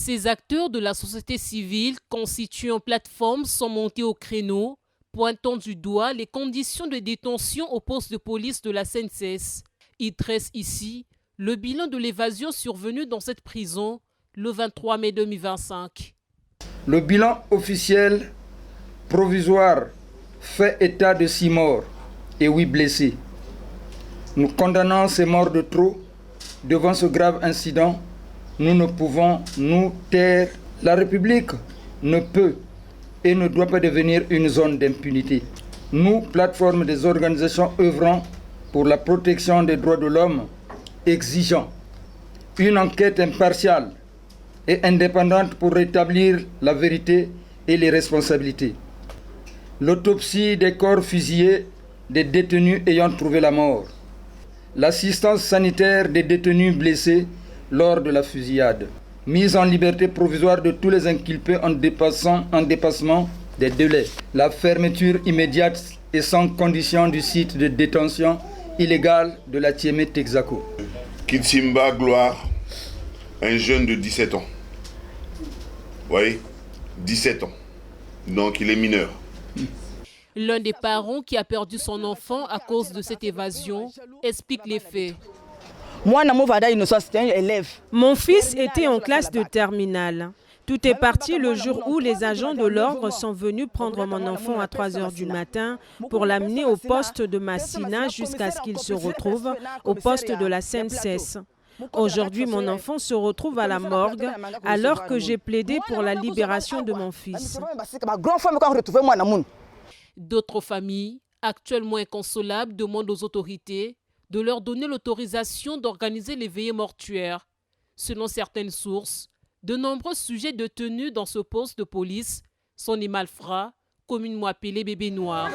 Ces acteurs de la société civile constituent une plateforme sont montés au créneau, pointant du doigt les conditions de détention au poste de police de la CNCS. Ils dressent ici le bilan de l'évasion survenue dans cette prison le 23 mai 2025. Le bilan officiel provisoire fait état de 6 morts et 8 blessés. Nous condamnons ces morts de trop. Devant ce grave incident, nous ne pouvons nous taire. La République ne peut et ne doit pas devenir une zone d'impunité. Nous, plateforme des organisations œuvrant pour la protection des droits de l'homme, exigeons une enquête impartiale et indépendante pour rétablir la vérité et les responsabilités. L'autopsie des corps fusillés des détenus ayant trouvé la mort. L'assistance sanitaire des détenus blessés lors de la fusillade. Mise en liberté provisoire de tous les inculpés en dépassement des délais. La fermeture immédiate et sans condition du site de détention illégale de la Tiémé Texaco. Kitsimba Gloire, un jeune de 17 ans. Vous voyez, 17 ans. Donc il est mineur. L'un des parents qui a perdu son enfant à cause de cette évasion explique les faits. Mon fils était en classe de terminale. Tout est parti le jour où les agents de l'ordre sont venus prendre mon enfant à 3 h du matin pour l'amener au poste de Massina jusqu'à ce qu'il se retrouve au poste de la CNCS. Aujourd'hui, mon enfant se retrouve à la morgue alors que j'ai plaidé pour la libération de mon fils. D'autres familles, actuellement inconsolables, demandent aux autorités de leur donner l'autorisation d'organiser les veillées mortuaires. Selon certaines sources, de nombreux sujets détenus dans ce poste de police sont des malfrats, communément appelés bébés noirs.